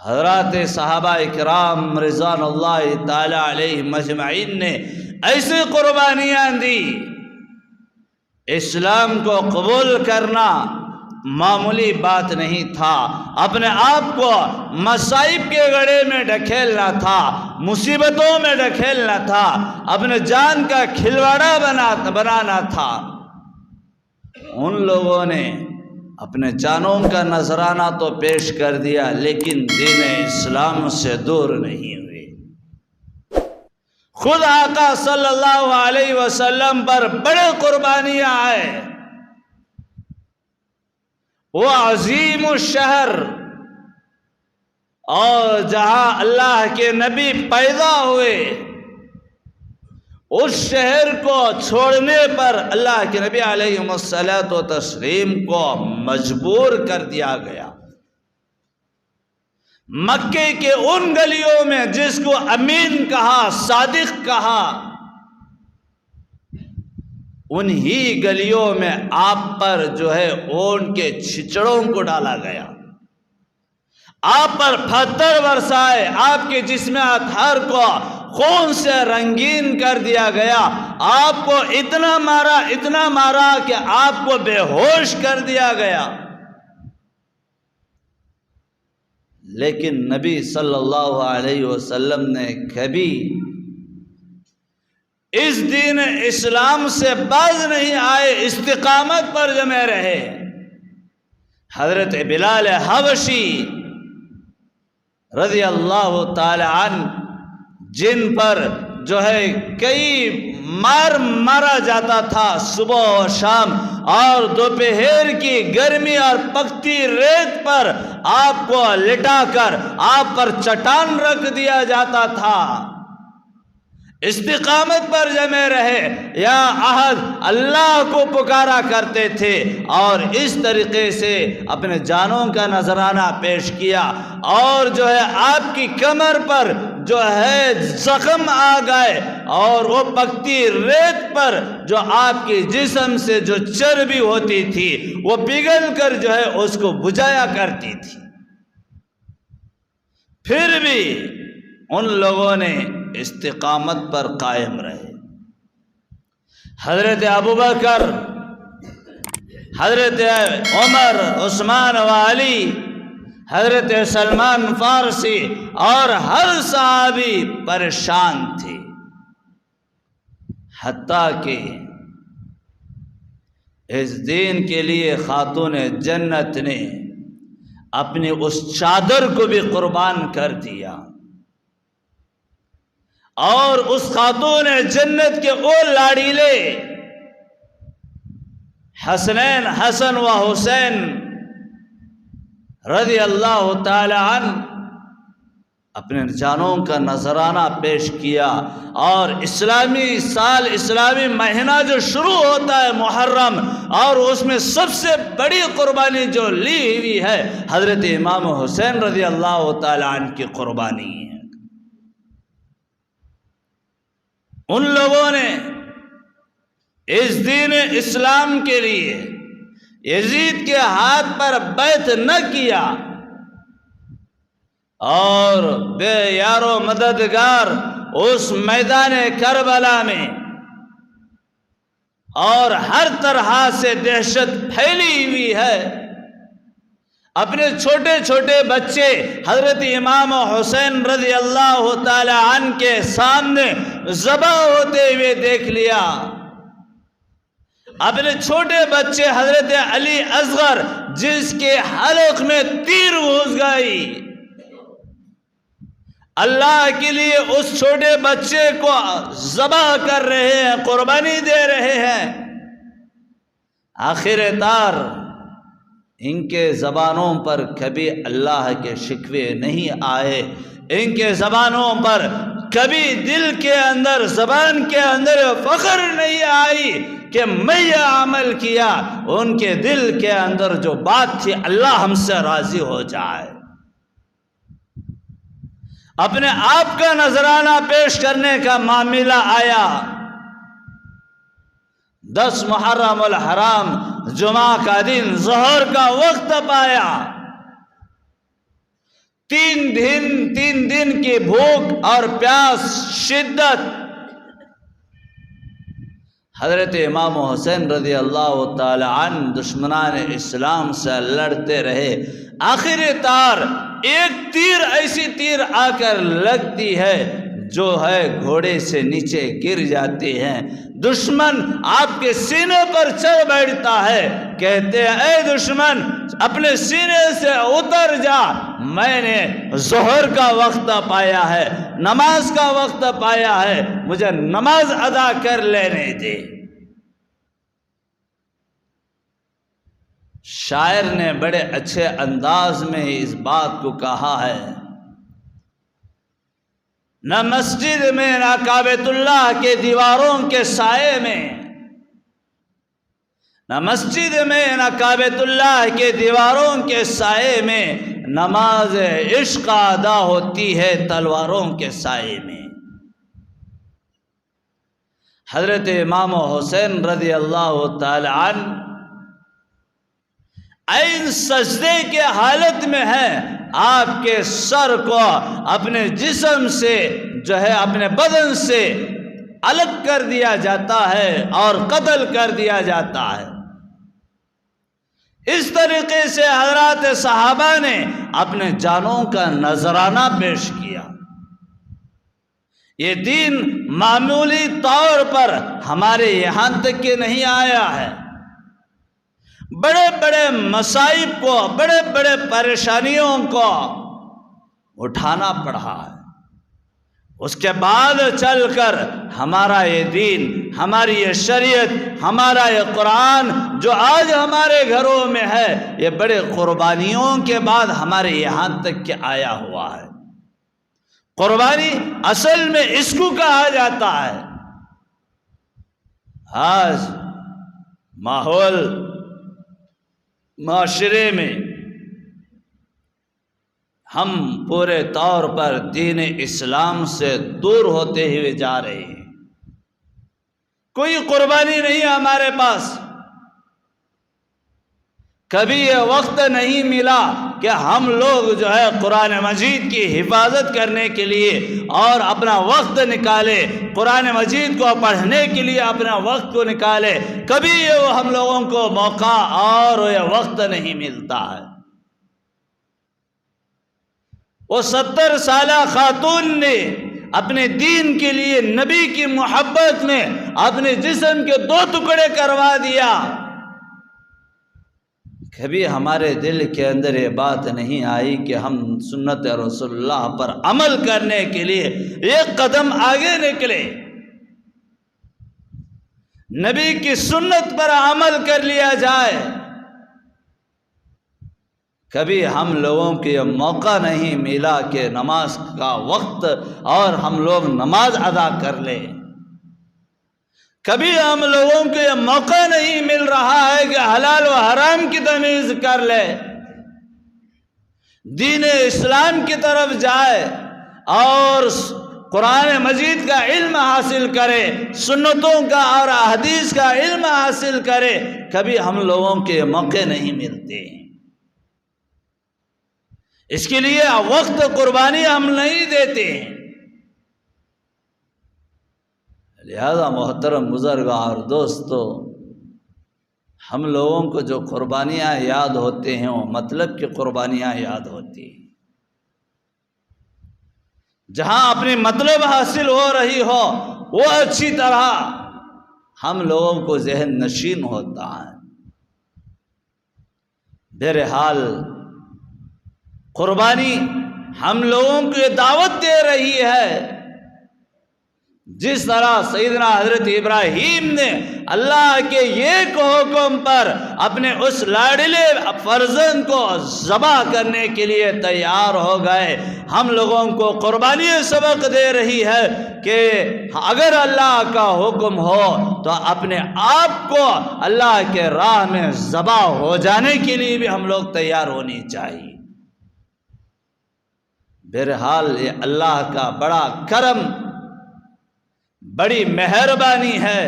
حضرات صحابہ کرام رضوان اللہ تعالی علیہم اجمعین نے ایسی قربانیاں دی۔ اسلام کو قبول کرنا معمولی بات نہیں تھا، اپنے آپ کو مصائب کے گڑھے میں ڈھکیلنا تھا، مصیبتوں میں ڈھکیلنا تھا، اپنے جان کا کھلواڑا بنانا تھا۔ ان لوگوں نے اپنے جانوں کا نذرانہ تو پیش کر دیا، لیکن دین اسلام سے دور نہیں ہوئے۔ خود آقا صلی اللہ علیہ وسلم پر بڑے قربانیاں آئے۔ وہ عظیم الشہر اور جہاں اللہ کے نبی پیدا ہوئے، اس شہر کو چھوڑنے پر اللہ کے نبی علیہ الصلوۃ والتسلیم کو مجبور کر دیا گیا۔ مکے کے ان گلیوں میں جس کو امین کہا، صادق کہا، انہی گلیوں میں آپ پر جو ہے اونٹ کے چھچڑوں کو ڈالا گیا، آپ پر پتھر برسائے، آپ کے جسم اطہر کو خون سے رنگین کر دیا گیا، آپ کو اتنا مارا کہ آپ کو بے ہوش کر دیا گیا۔ لیکن نبی صلی اللہ علیہ وسلم نے کبھی اس دین اسلام سے باز نہیں آئے، استقامت پر جمے رہے۔ حضرت بلال حبشی رضی اللہ تعالی عنہ، جن پر جو ہے کئی مارا جاتا تھا صبح و شام، اور دوپہر کی گرمی اور پکتی ریت پر آپ کو لٹا کر آپ پر چٹان رکھ دیا جاتا تھا، استقامت پر جمے رہے، یا احد اللہ کو پکارا کرتے تھے، اور اس طریقے سے اپنے جانوں کا نذرانہ پیش کیا۔ اور جو ہے آپ کی کمر پر جو ہے زخم آ گئے، اور وہ پکتی ریت پر جو آپ کے جسم سے جو چربی ہوتی تھی وہ پگھل کر جو ہے اس کو بجھایا کرتی تھی۔ پھر بھی ان لوگوں نے استقامت پر قائم رہے۔ حضرت ابوبکر، حضرت عمر، عثمان و علی، حضرت سلمان فارسی اور ہر صحابی پریشان تھے، حتیٰ کہ اس دین کے لیے خاتون جنت نے اپنی اس چادر کو بھی قربان کر دیا، اور اس خاتون جنت کے وہ لاڑیلے حسنین، حسن و حسین رضی اللہ تعالی عنہ، اپنے جانوں کا نذرانہ پیش کیا۔ اور اسلامی سال، اسلامی مہینہ جو شروع ہوتا ہے محرم، اور اس میں سب سے بڑی قربانی جو لی ہوئی ہے حضرت امام حسین رضی اللہ تعالی عنہ کی قربانی ہے۔ ان لوگوں نے اس دین اسلام کے لیے یزید کے ہاتھ پر بیعت نہ کیا، اور بے یار و مددگار اس میدان کربلا میں، اور ہر طرح سے دہشت پھیلی ہوئی ہے۔ اپنے چھوٹے چھوٹے بچے حضرت امام حسین رضی اللہ تعالی عنہ کے سامنے ذبح ہوتے ہوئے دیکھ لیا، اپنے چھوٹے بچے حضرت علی اصغر جس کے حلق میں تیر گھس گئی، اللہ کے لیے اس چھوٹے بچے کو ذبح کر رہے ہیں، قربانی دے رہے ہیں۔ آخر کار ان کے زبانوں پر کبھی اللہ کے شکوے نہیں آئے، ان کے زبانوں پر کبھی دل کے اندر، زبان کے اندر فخر نہیں آئی کہ میں یہ عمل کیا۔ ان کے دل کے اندر جو بات تھی، اللہ ہم سے راضی ہو جائے۔ اپنے آپ کا نذرانہ پیش کرنے کا معاملہ آیا۔ 10 محرم الحرام جمعہ کا دن ظہر کا وقت پایا، تین دن کی بھوک اور پیاس شدت. حضرت امام حسین رضی اللہ تعالی عنہ دشمنان اسلام سے لڑتے رہے. آخر کار ایک تیر ایسی تیر آ کر لگتی ہے جو ہے گھوڑے سے نیچے گر جاتی ہیں. دشمن آپ کے سینے پر چڑھ بیٹھتا ہے. کہتے ہیں اے دشمن اپنے سینے سے اتر جا, میں نے ظہر کا وقت پایا ہے, نماز کا وقت پایا ہے, مجھے نماز ادا کر لینے دے. شاعر نے بڑے اچھے انداز میں اس بات کو کہا ہے. نہ مسجد میں نہ کعبۃ اللہ کے دیواروں کے سائے میں, نہ مسجد میں نہ کعبۃ اللہ کے دیواروں کے سائے میں, نماز عشق ادا ہوتی ہے تلواروں کے سائے میں. حضرت امام حسین رضی اللہ تعالی عنہ عین سجدے کے حالت میں ہے. آپ کے سر کو اپنے جسم سے جو ہے اپنے بدن سے الگ کر دیا جاتا ہے اور قتل کر دیا جاتا ہے. اس طریقے سے حضرات صحابہ نے اپنے جانوں کا نذرانہ پیش کیا. یہ دین معمولی طور پر ہمارے یہاں تک کہ نہیں آیا ہے. بڑے بڑے مصائب کو, بڑے بڑے پریشانیوں کو اٹھانا پڑا ہے. اس کے بعد چل کر ہمارا یہ دین, ہماری یہ شریعت, ہمارا یہ قرآن جو آج ہمارے گھروں میں ہے, یہ بڑے قربانیوں کے بعد ہمارے یہاں تک کہ آیا ہوا ہے. قربانی اصل میں اس کو کہا جاتا ہے. آج ماحول معاشرے میں ہم پورے طور پر دین اسلام سے دور ہوتے ہوئے جا رہے ہیں. کوئی قربانی نہیں ہمارے پاس. کبھی یہ وقت نہیں ملا کہ ہم لوگ جو ہے قرآن مجید کی حفاظت کرنے کے لیے اور اپنا وقت نکالے, قرآن مجید کو پڑھنے کے لیے اپنا وقت کو نکالے. کبھی یہ ہم لوگوں کو موقع اور یہ وقت نہیں ملتا ہے. وہ 70 سالہ خاتون نے اپنے دین کے لیے, نبی کی محبت میں اپنے جسم کے 2 ٹکڑے کروا دیا. کبھی ہمارے دل کے اندر یہ بات نہیں آئی کہ ہم سنت رسول اللہ پر عمل کرنے کے لیے ایک قدم آگے نکلے, نبی کی سنت پر عمل کر لیا جائے. کبھی ہم لوگوں کو یہ موقع نہیں ملا کہ نماز کا وقت اور ہم لوگ نماز ادا کر لیں. کبھی ہم لوگوں کو یہ موقع نہیں مل رہا ہے کہ حلال و حرام کی تمیز کر لے, دین اسلام کی طرف جائے اور قرآن مجید کا علم حاصل کرے, سنتوں کا اور احادیث کا علم حاصل کرے. کبھی ہم لوگوں کے موقع نہیں ملتے. اس کے لیے وقت قربانی ہم نہیں دیتے. لہذا محترم بزرگوں اور دوستو, ہم لوگوں کو جو قربانیاں یاد ہوتے ہیں وہ مطلب کی قربانیاں یاد ہوتی ہیں. جہاں اپنی مطلب حاصل ہو رہی ہو وہ اچھی طرح ہم لوگوں کو ذہن نشین ہوتا ہے. بہرحال قربانی ہم لوگوں کو یہ دعوت دے رہی ہے. جس طرح سیدنا حضرت ابراہیم نے اللہ کے ایک حکم پر اپنے اس لاڈلے فرزند کو ذبح کرنے کے لیے تیار ہو گئے, ہم لوگوں کو قربانی سبق دے رہی ہے کہ اگر اللہ کا حکم ہو تو اپنے آپ کو اللہ کے راہ میں ذبح ہو جانے کے لیے بھی ہم لوگ تیار ہونی چاہیے. بہرحال یہ اللہ کا بڑا کرم, بڑی مہربانی ہے.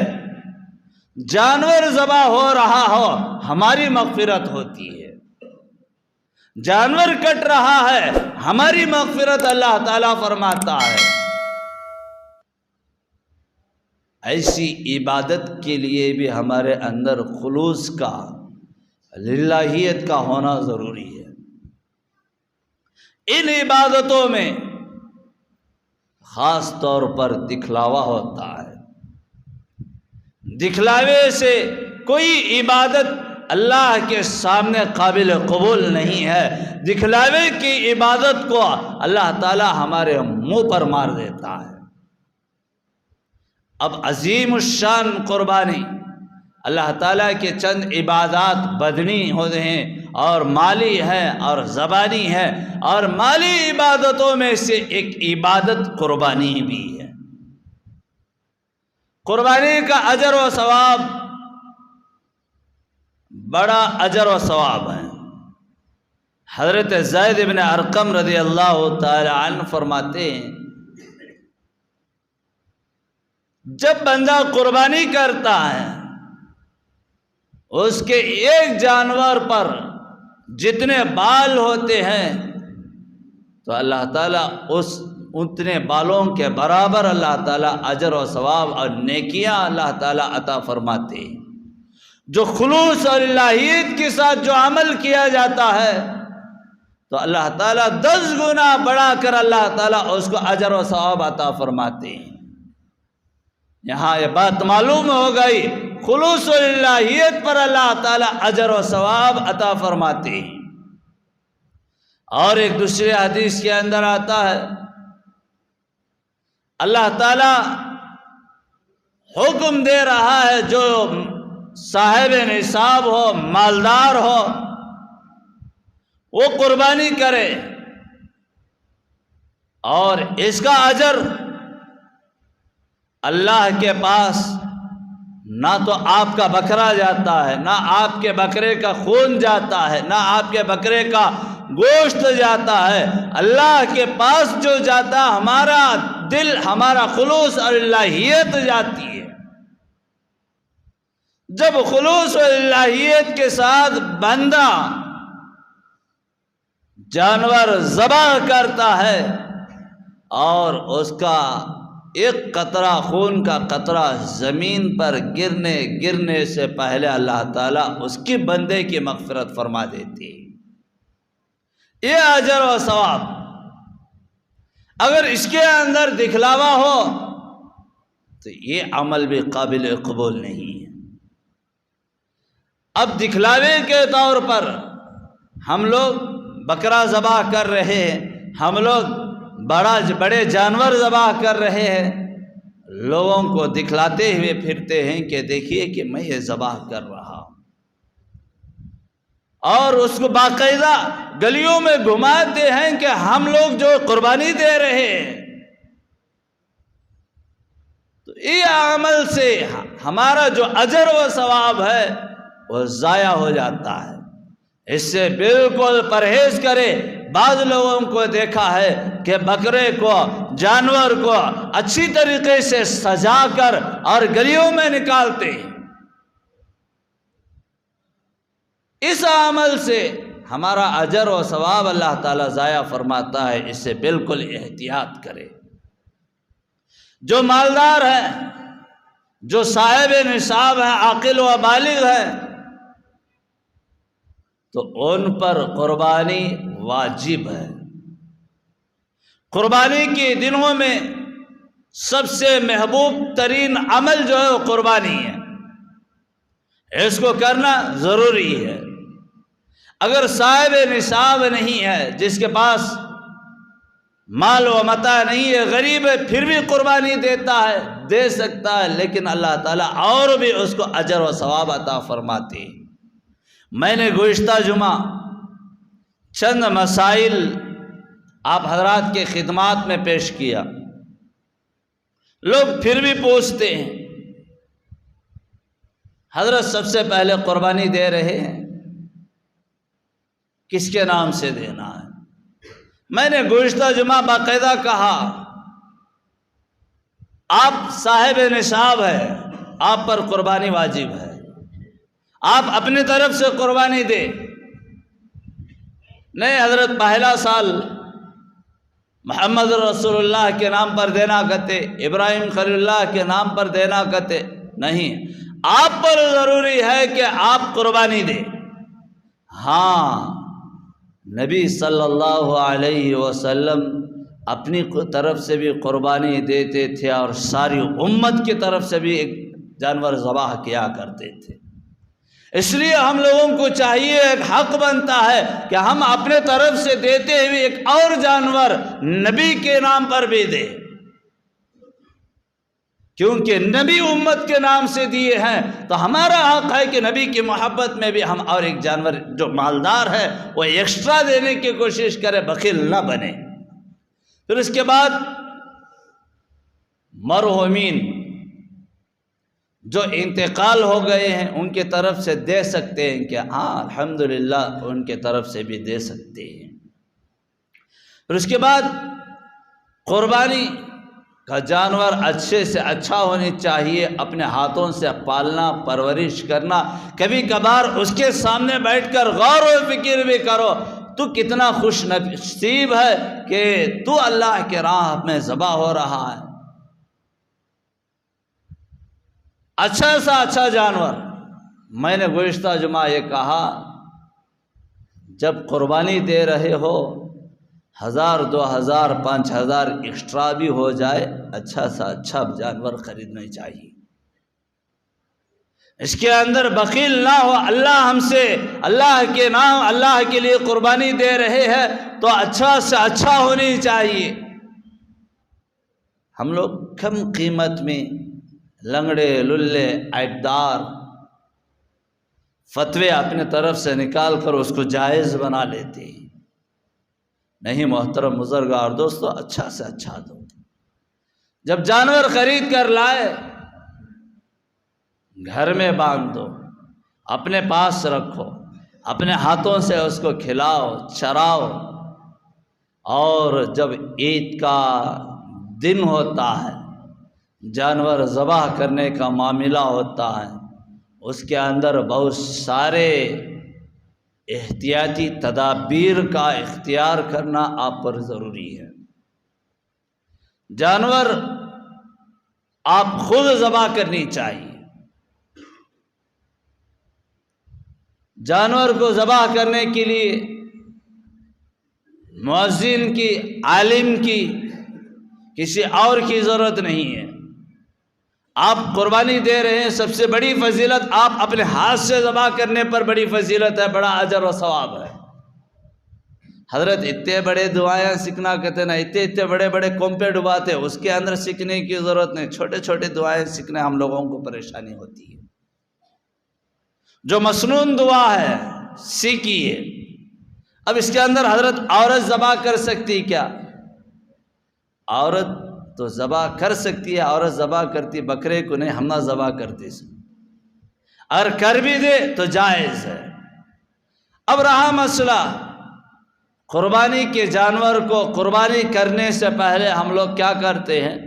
جانور ذبح ہو رہا ہو ہماری مغفرت ہوتی ہے, جانور کٹ رہا ہے، ہماری مغفرت اللہ تعالیٰ فرماتا ہے۔ ایسی عبادت کے لیے بھی ہمارے اندر خلوص کا، للہیت کا ہونا ضروری ہے۔ ان عبادتوں میں خاص طور پر دکھلاوا ہوتا ہے۔ دکھلاوے سے کوئی عبادت اللہ کے سامنے قابل قبول نہیں ہے۔ دکھلاوے کی عبادت کو اللہ تعالی ہمارے منہ پر مار دیتا ہے۔ اب عظیم الشان قربانی، اللہ تعالیٰ کے چند عبادات بدنی ہوتے ہیں اور مالی ہے اور زبانی ہے، اور مالی عبادتوں میں سے ایک عبادت قربانی بھی ہے۔ قربانی کا اجر و ثواب بڑا اجر و ثواب ہے۔ حضرت زید بن ارقم رضی اللہ تعالی عنہ فرماتے ہیں، جب بندہ قربانی کرتا ہے اس کے ایک جانور پر جتنے بال ہوتے ہیں تو اللہ تعالیٰ اتنے بالوں کے برابر اللہ تعالیٰ اجر و ثواب اور نیکیاں اللہ تعالیٰ عطا فرماتے ہیں۔ جو خلوص اور الہیت کے ساتھ جو عمل کیا جاتا ہے تو اللہ تعالیٰ 10 گنا بڑھا کر اللہ تعالیٰ اس کو اجر و ثواب عطا فرماتے ہیں۔ یہاں یہ بات معلوم ہو گئی، خلوص و الہیت پر اللہ تعالیٰ اجر و ثواب عطا فرماتے ہیں۔ اور ایک دوسرے حدیث کے اندر آتا ہے، اللہ تعالیٰ حکم دے رہا ہے جو صاحب نصاب ہو، مالدار ہو، وہ قربانی کرے اور اس کا اجر اللہ کے پاس نہ تو آپ کا بکرا جاتا ہے، نہ آپ کے بکرے کا خون جاتا ہے، نہ آپ کے بکرے کا گوشت جاتا ہے۔ اللہ کے پاس جو جاتا ہے ہمارا دل، ہمارا خلوص اور الہیت جاتی ہے۔ جب خلوص و الہیت کے ساتھ بندہ جانور ذبح کرتا ہے اور اس کا ایک قطرہ خون کا قطرہ زمین پر گرنے سے پہلے اللہ تعالیٰ اس کی بندے کی مغفرت فرما دیتی ہے۔ یہ اجر و ثواب، اگر اس کے اندر دکھلاوا ہو تو یہ عمل بھی قابل قبول نہیں ہے۔ اب دکھلاوے کے طور پر ہم لوگ بکرا ذبح کر رہے ہیں، ہم لوگ بڑے جانور ذبح کر رہے ہیں، لوگوں کو دکھلاتے ہوئے پھرتے ہیں کہ دیکھیے کہ میں یہ ذبح کر رہا ہوں، اور اس کو باقاعدہ گلیوں میں گھماتے ہیں کہ ہم لوگ جو قربانی دے رہے ہیں۔ تو یہ عمل سے ہمارا جو اجر و ثواب ہے وہ ضائع ہو جاتا ہے۔ اس سے بالکل پرہیز کرے۔ بعض لوگوں کو دیکھا ہے کہ بکرے کو، جانور کو اچھی طریقے سے سجا کر اور گلیوں میں نکالتے ہیں۔ اس عمل سے ہمارا اجر و ثواب اللہ تعالیٰ ضائع فرماتا ہے۔ اس سے بالکل احتیاط کرے۔ جو مالدار ہے، جو صاحب نصاب ہے، عاقل و بالغ ہے، تو ان پر قربانی واجب ہے۔ قربانی کے دنوں میں سب سے محبوب ترین عمل جو ہے وہ قربانی ہے، اس کو کرنا ضروری ہے۔ اگر صاحب نصاب نہیں ہے، جس کے پاس مال و متاع نہیں ہے، غریب ہے، پھر بھی قربانی دیتا ہے، دے سکتا ہے، لیکن اللہ تعالیٰ اور بھی اس کو اجر و ثواب عطا فرماتے ہیں۔ میں نے گزشتہ جمعہ چند مسائل آپ حضرات کے خدمات میں پیش کیا۔ لوگ پھر بھی پوچھتے ہیں، حضرت سب سے پہلے قربانی دے رہے ہیں، کس کے نام سے دینا ہے؟ میں نے گزشتہ جمعہ باقاعدہ کہا، آپ صاحب نصاب ہے، آپ پر قربانی واجب ہے، آپ اپنی طرف سے قربانی دے، نہیں حضرت پہلا سال محمد رسول اللہ کے نام پر دینا کہتے، ابراہیم خلیل اللہ کے نام پر دینا کہتے، نہیں، آپ پر ضروری ہے کہ آپ قربانی دیں۔ ہاں، نبی صلی اللہ علیہ وسلم اپنی طرف سے بھی قربانی دیتے تھے اور ساری امت کی طرف سے بھی ایک جانور ذبح کیا کرتے تھے۔ اس لیے ہم لوگوں کو چاہیے، ایک حق بنتا ہے کہ ہم اپنے طرف سے دیتے ہوئے ایک اور جانور نبی کے نام پر بھی دیں، کیونکہ نبی امت کے نام سے دیے ہیں تو ہمارا حق ہے کہ نبی کی محبت میں بھی ہم اور ایک جانور جو مالدار ہے وہ ایکسٹرا دینے کی کوشش کرے، بخیل نہ بنے۔ پھر اس کے بعد مرحومین جو انتقال ہو گئے ہیں ان کی طرف سے دے سکتے ہیں کہ ہاں الحمدللہ ان کے طرف سے بھی دے سکتے ہیں۔ پھر اس کے بعد قربانی کا جانور اچھے سے اچھا ہونی چاہیے، اپنے ہاتھوں سے پالنا، پرورش کرنا، کبھی کبھار اس کے سامنے بیٹھ کر غور و فکر بھی کرو، تو کتنا خوش نصیب ہے کہ تو اللہ کے راہ میں ذبح ہو رہا ہے۔ اچھا سا اچھا جانور، میں نے گزشتہ جمعہ یہ کہا، جب قربانی دے رہے ہو 1000 2000 5000 ایکسٹرا بھی ہو جائے، اچھا سا اچھا جانور خریدنا چاہیے، اس کے اندر بخیل نہ ہو۔ اللہ ہم سے اللہ کے نام اللہ کے لیے قربانی دے رہے ہیں تو اچھا سے اچھا ہونی چاہیے۔ ہم لوگ کم قیمت میں لنگڑے للے عیبدار فتوے اپنے طرف سے نکال کر اس کو جائز بنا لیتے ہیں۔ نہیں محترم بزرگار دوستو، اچھا سے اچھا دو۔ جب جانور خرید کر لائے گھر میں باندھ دو، اپنے پاس رکھو، اپنے ہاتھوں سے اس کو کھلاؤ چراؤ، اور جب عید کا دن ہوتا ہے، جانور ذبح کرنے کا معاملہ ہوتا ہے، اس کے اندر بہت سارے احتیاطی تدابیر کا اختیار کرنا آپ پر ضروری ہے۔ جانور آپ خود ذبح کرنی چاہیے۔ جانور کو ذبح کرنے کے لیے مؤذن کی، عالم کی، کسی اور کی ضرورت نہیں ہے۔ آپ قربانی دے رہے ہیں، سب سے بڑی فضیلت آپ اپنے ہاتھ سے ذبح کرنے پر بڑی فضیلت ہے، بڑا اجر و ثواب ہے۔ حضرت اتنے بڑے دعائیں سیکھنا کہتے نا، اتنے بڑے بڑے کونپے ڈباتے، اس کے اندر سیکھنے کی ضرورت نہیں، چھوٹے چھوٹے دعائیں سیکھنے ہم لوگوں کو پریشانی ہوتی ہے۔ جو مسنون دعا ہے سیکھیے۔ اب اس کے اندر حضرت عورت ذبح کر سکتی کیا؟ عورت تو ذبح کر سکتی ہے، عورت ذبح کرتی بکرے کو نہیں، ہم نہ ذبح کرتے سو، اگر کر بھی دے تو جائز ہے۔ اب رہا مسئلہ قربانی کے جانور کو قربانی کرنے سے پہلے ہم لوگ کیا کرتے ہیں؟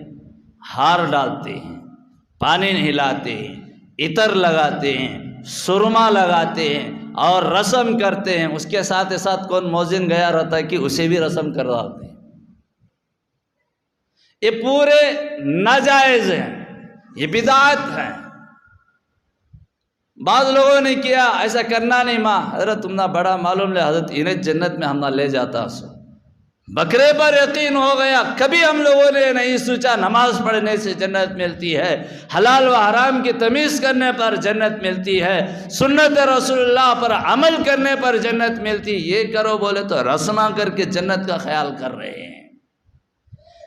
ہار ڈالتے ہیں، پانی ہلاتے ہیں، عطر لگاتے ہیں، سرما لگاتے ہیں اور رسم کرتے ہیں۔ اس کے ساتھ ساتھ کون مؤذن گیا رہتا ہے کہ اسے بھی رسم کرواتے ہیں۔ یہ پورے ناجائز ہیں، یہ بدعت ہے۔ بعض لوگوں نے کیا ایسا کرنا نہیں، ماں حضرت تم نہ بڑا معلوم لے، حضرت انہیں جنت میں ہم نہ لے جاتا سو۔ بکرے پر یقین ہو گیا، کبھی ہم لوگوں نے نہیں سوچا نماز پڑھنے سے جنت ملتی ہے، حلال و حرام کی تمیز کرنے پر جنت ملتی ہے، سنت رسول اللہ پر عمل کرنے پر جنت ملتی۔ یہ کرو بولے تو رسما کر کے جنت کا خیال کر رہے ہیں،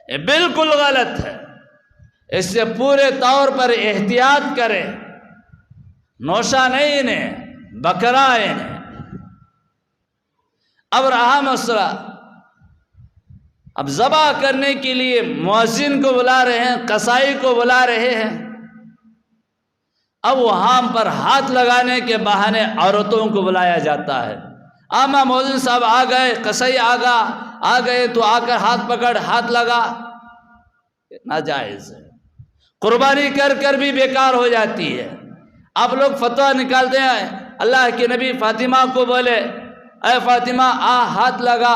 یہ بالکل غلط ہے۔ اس سے پورے طور پر احتیاط کرے، نوشہ نہیں انہیں، بکرا انہیں۔ اب رہا مسئلہ، اب ذبح کرنے کے لیے مؤذن کو بلا رہے ہیں، قصائی کو بلا رہے ہیں، اب وہاں پر ہاتھ لگانے کے بہانے عورتوں کو بلایا جاتا ہے۔ آما مؤذن صاحب آ گئے، قصائی آ گئے تو آ کر ہاتھ پکڑ، ہاتھ لگا، ناجائز ہے۔ قربانی کر کر بھی بیکار ہو جاتی ہے۔ آپ لوگ فتویٰ نکالتے ہیں، اللہ کے نبی فاطمہ کو بولے اے فاطمہ آ ہاتھ لگا.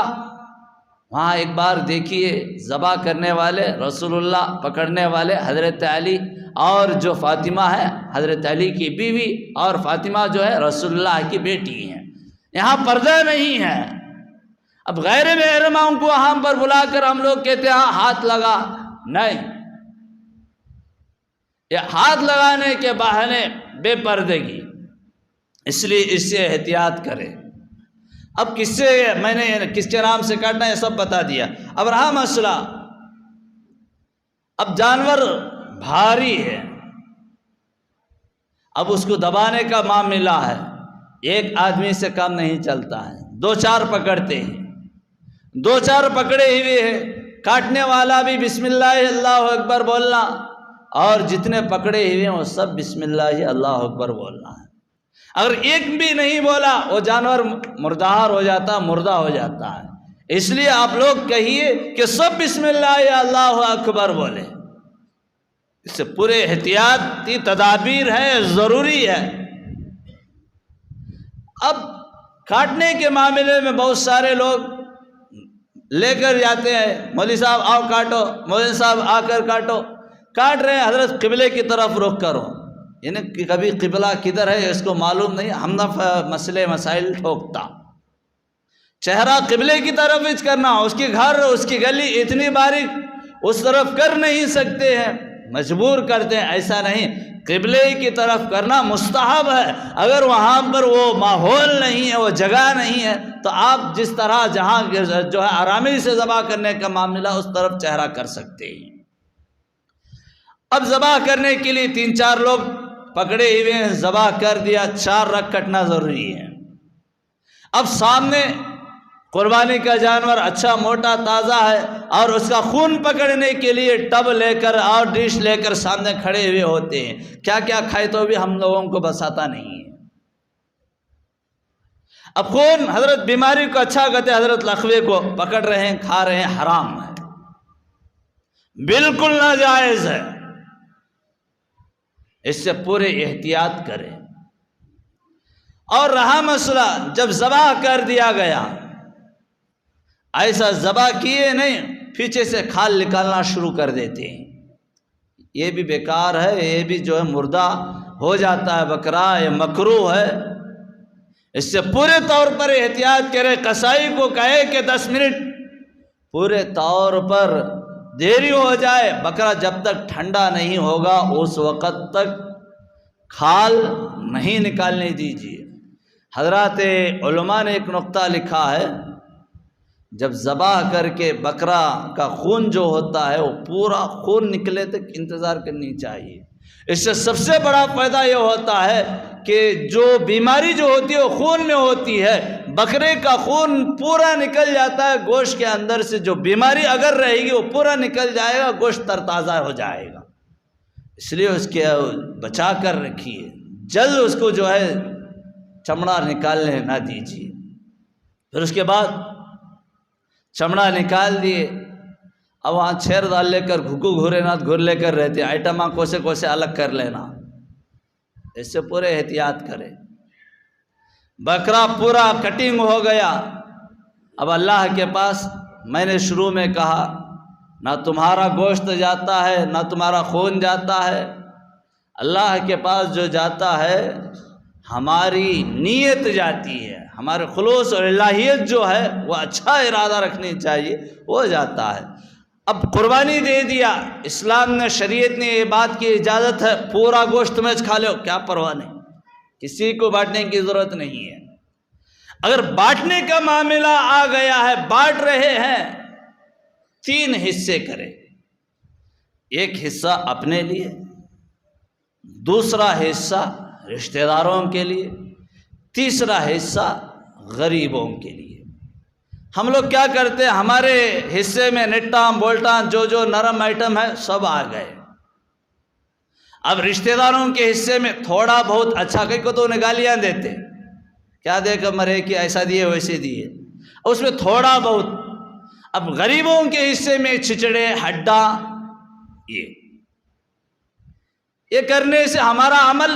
وہاں ایک بار دیکھیے ذبح کرنے والے رسول اللہ، پکڑنے والے حضرت علی، اور جو فاطمہ ہے حضرت علی کی بیوی، اور فاطمہ جو ہے رسول اللہ کی بیٹی ہیں. یہاں پردہ نہیں ہے. اب غیر محرموں کو ہم پر بلا کر ہم لوگ کہتے ہیں ہاتھ لگا، نہیں، یہ ہاتھ لگانے کے بہانے بے پردگی، اس لیے اس سے احتیاط کریں. اب کس سے میں نے کس کے نام سے کاٹنا ہے یہ سب بتا دیا. اب رہا مسئلہ، اب جانور بھاری ہے، اب اس کو دبانے کا معاملہ ہے، ایک آدمی سے کام نہیں چلتا ہے، 2-4 پکڑتے ہیں، 2-4 پکڑے ہوئے ہیں، کاٹنے والا بھی بسم اللہ اللہ اکبر بولنا، اور جتنے پکڑے ہوئے ہیں وہ سب بسم اللہ اللہ اکبر بولنا ہے. اگر ایک بھی نہیں بولا وہ جانور مردار ہو جاتا، مردہ ہو جاتا ہے. اس لیے آپ لوگ کہیے کہ سب بسم اللہ اللہ اکبر بولے. اس سے پورے احتیاطی تدابیر ہے، ضروری ہے. اب کاٹنے کے معاملے میں بہت سارے لوگ لے کر جاتے ہیں، مولوی صاحب آؤ کاٹو، مولوی صاحب آ کر کاٹو. کاٹ رہے ہیں، حضرت قبلے کی طرف رخ کرو. یعنی کہ کبھی قبلہ کدھر ہے اس کو معلوم نہیں، ہم مسائل ٹھوکتا. چہرہ قبلے کی طرف کرنا، اس کی گھر اس کی گلی اتنی باریک اس طرف کر نہیں سکتے ہیں، مجبور کرتے ہیں. ایسا نہیں، قبلے کی طرف کرنا مستحب ہے. اگر وہاں پر وہ ماحول نہیں ہے، وہ جگہ نہیں ہے، تو آپ جس طرح جہاں جو ہے آرامی سے ذبح کرنے کا معاملہ اس طرف چہرہ کر سکتے ہیں. اب ذبح کرنے کے لیے 3-4 لوگ پکڑے ہوئے ہیں، ذبح کر دیا، 4 رگ کٹنا ضروری ہے. اب سامنے قربانی کا جانور اچھا موٹا تازہ ہے، اور اس کا خون پکڑنے کے لیے ٹب لے کر اور ڈش لے کر سامنے کھڑے ہوئے ہوتے ہیں. کیا کیا کھائے تو بھی ہم لوگوں کو بساتا نہیں ہے. اب خون حضرت بیماری کو اچھا کہتے ہیں، حضرت لقوے کو پکڑ رہے ہیں، کھا رہے ہیں، حرام ہے، بالکل ناجائز ہے. اس سے پورے احتیاط کریں. اور رہا مسئلہ جب ذبح کر دیا گیا، ایسا ذبح کیے نہیں پیچھے سے کھال نکالنا شروع کر دیتے ہیں، یہ بھی بیکار ہے، یہ بھی جو ہے مردہ ہو جاتا ہے بکرا، یہ مکروہ ہے. اس سے پورے طور پر احتیاط کرے. قصائی کو کہے کہ 10 منٹ پورے طور پر دیری ہو جائے، بکرا جب تک ٹھنڈا نہیں ہوگا اس وقت تک کھال نہیں نکالنے دیجیے. حضرات علماء نے ایک نقطہ لکھا ہے، جب ذبح کر کے بکرا کا خون جو ہوتا ہے وہ پورا خون نکلے تک انتظار کرنی چاہیے. اس سے سب سے بڑا فائدہ یہ ہوتا ہے کہ جو بیماری جو ہوتی ہے وہ خون میں ہوتی ہے، بکرے کا خون پورا نکل جاتا ہے، گوشت کے اندر سے جو بیماری اگر رہے گی وہ پورا نکل جائے گا، گوشت ترتازہ ہو جائے گا. اس لیے اس کے بچا کر رکھیے، جلد اس کو جو ہے چمڑا نکالنے نہ دیجیے. پھر اس کے بعد چمڑا نکال دیے، اب وہاں چھیر ڈال لے کر گھکو گھورے نہ گھر لے کر رہتے ہیں، آئٹماں کوسے الگ کر لینا. اس سے پورے احتیاط کرے. بکرا پورا کٹنگ ہو گیا. اب اللہ کے پاس میں نے شروع میں کہا نہ تمہارا گوشت جاتا ہے نہ تمہارا خون جاتا ہے، اللہ کے پاس جو جاتا ہے ہماری نیت جاتی ہے، ہمارے خلوص اور الہیت جو ہے وہ اچھا ارادہ رکھنی چاہیے، وہ جاتا ہے. اب قربانی دے دیا، اسلام نے شریعت نے یہ بات کی اجازت ہے پورا گوشت میں کھا لو، کیا پرواہ نہیں، کسی کو بانٹنے کی ضرورت نہیں ہے. اگر بانٹنے کا معاملہ آ گیا ہے، بانٹ رہے ہیں، 3 حصے کرے. ایک حصہ اپنے لیے، دوسرا حصہ رشتہ داروں کے لیے، تیسرا حصہ غریبوں کے لیے. ہم لوگ کیا کرتے ہیں، ہمارے حصے میں نٹاں بولٹاں جو نرم آئٹم ہے سب آ گئے. اب رشتہ داروں کے حصے میں تھوڑا بہت اچھا، کئی کو تو گالیاں دیتے، کیا دے کر مرے کہ ایسا دیے ویسے دیے، اس میں تھوڑا بہت. اب غریبوں کے حصے میں چھچڑے ہڈا، یہ کرنے سے ہمارا عمل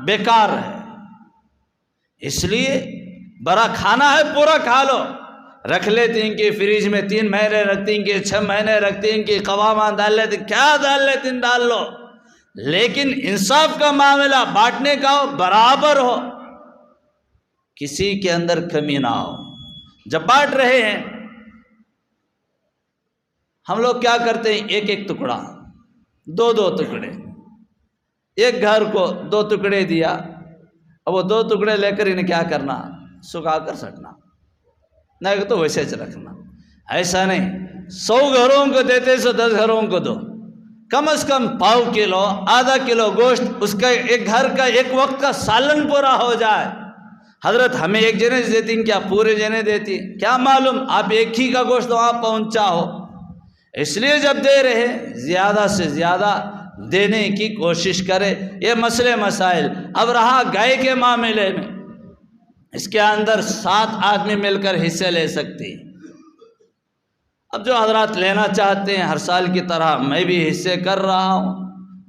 بیکار ہے. اس لیے بڑا کھانا ہے پورا کھا لو، رکھ لیتے ہیں کہ فریج میں 3 مہینے رکھتے ہیں کہ 6 مہینے رکھتے ہیں کہ قواما ڈال لیتے ہیں، کیا ڈال لیتے ہیں ڈال لو، لیکن انصاف کا معاملہ بانٹنے کا ہو، برابر ہو، کسی کے اندر کمی نہ ہو۔ جب بانٹ رہے ہیں ہم لوگ کیا کرتے ہیں، ایک ایک ٹکڑا، 2 ٹکڑے، ایک گھر کو 2 ٹکڑے دیا، اب وہ 2 ٹکڑے لے کر انہیں کیا کرنا، سکھا کر سٹنا، نہیں تو ویسے رکھنا۔ ایسا نہیں، 100 گھروں کو دیتے 10 گھروں کو دو، کم از کم پاؤ کلو آدھا کلو گوشت، اس کا ایک گھر کا ایک وقت کا سالن پورا ہو جائے۔ حضرت ہمیں ایک جنے دیتی کیا پورے جنے دیتی، کیا معلوم آپ ایک ہی کا گوشت وہاں پہنچا ہو، اس لیے جب دے رہے زیادہ سے زیادہ دینے کی کوشش کرے۔ یہ مسئلے مسائل۔ اب رہا گائے کے معاملے میں، اس کے اندر 7 آدمی مل کر حصے لے سکتے ہیں۔ اب جو حضرات لینا چاہتے ہیں ہر سال کی طرح میں بھی حصے کر رہا ہوں،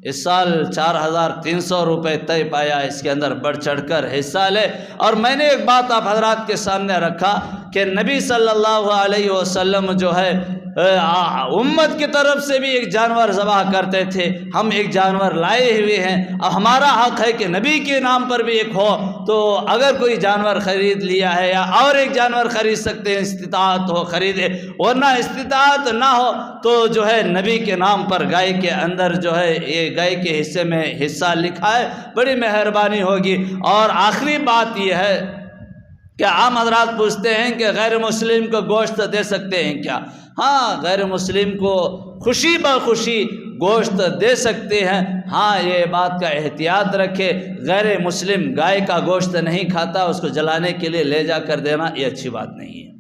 اس سال 4300 روپے طے پایا، اس کے اندر بڑھ چڑھ کر حصہ لے۔ اور میں نے ایک بات آپ حضرات کے سامنے رکھا کہ نبی صلی اللہ علیہ وسلم جو ہے امت کی طرف سے بھی ایک جانور ذبح کرتے تھے، ہم ایک جانور لائے ہوئے ہیں، اب ہمارا حق ہے کہ نبی کے نام پر بھی ایک ہو، تو اگر کوئی جانور خرید لیا ہے یا اور ایک جانور خرید سکتے ہیں، استطاعت ہو خریدے، ورنہ استطاعت نہ ہو تو جو ہے نبی کے نام پر گائے کے اندر جو ہے یہ گائے کے حصے میں حصہ لکھا ہے، بڑی مہربانی ہوگی۔ اور آخری بات یہ ہے کہ عام حضرات پوچھتے ہیں کہ غیر مسلم کو گوشت دے سکتے ہیں کیا؟ ہاں، غیر مسلم کو خوشی بخوشی گوشت دے سکتے ہیں۔ ہاں، یہ بات کا احتیاط رکھے، غیر مسلم گائے کا گوشت نہیں کھاتا، اس کو جلانے کے لیے لے جا کر دینا یہ اچھی بات نہیں ہے۔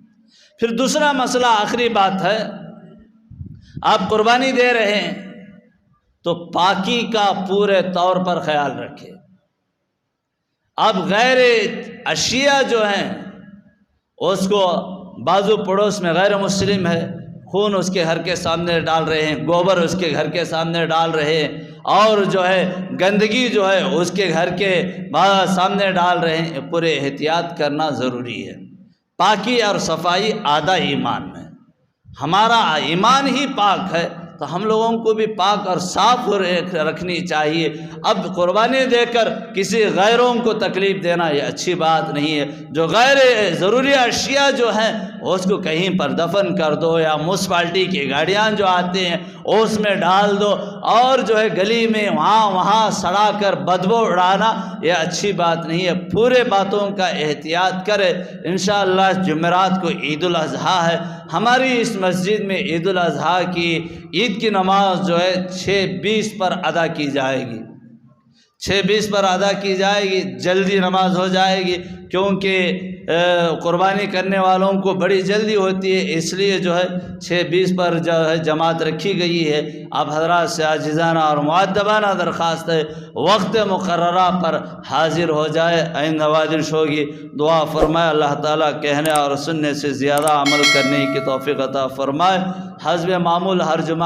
پھر دوسرا مسئلہ، آخری بات ہے، آپ قربانی دے رہے ہیں تو پاکی کا پورے طور پر خیال رکھے۔ اب غیر اشیاء جو ہیں اس کو بازو پڑوس میں غیر مسلم ہے، خون اس کے گھر کے سامنے ڈال رہے ہیں، گوبر اس کے گھر کے سامنے ڈال رہے ہیں، اور جو ہے گندگی جو ہے اس کے گھر کے سامنے ڈال رہے ہیں، پورے احتیاط کرنا ضروری ہے۔ پاکی اور صفائی آدھا ایمان ہے، ہمارا ایمان ہی پاک ہے تو ہم لوگوں کو بھی پاک اور صاف رکھنی چاہیے۔ اب قربانی دے کر کسی غیروں کو تکلیف دینا یہ اچھی بات نہیں ہے۔ جو غیر ضروری اشیاء جو ہیں اس کو کہیں پر دفن کر دو، یا میونسپلٹی کی گاڑیاں جو آتے ہیں اس میں ڈال دو، اور جو ہے گلی میں وہاں سڑا کر بدبو اڑانا یہ اچھی بات نہیں ہے۔ پورے باتوں کا احتیاط کرے۔ انشاءاللہ جمعرات کو عید الاضحیٰ ہے، ہماری اس مسجد میں عید الاضحیٰ کی عید کی نماز جو ہے 6:20 پر ادا کی جائے گی، 6:20 پر ادا کی جائے گی، جلدی نماز ہو جائے گی، کیونکہ قربانی کرنے والوں کو بڑی جلدی ہوتی ہے، اس لیے جو ہے 6:20 پر جو ہے جماعت رکھی گئی ہے۔ آپ حضرات سے عاجزانہ اور مؤدبانہ درخواست ہے وقت مقررہ پر حاضر ہو جائے، آئندہ نوازش ہوگی۔ دعا فرمائے اللہ تعالیٰ کہنے اور سننے سے زیادہ عمل کرنے کی توفیق عطا فرمائے۔ حسب معمول ہر جمعہ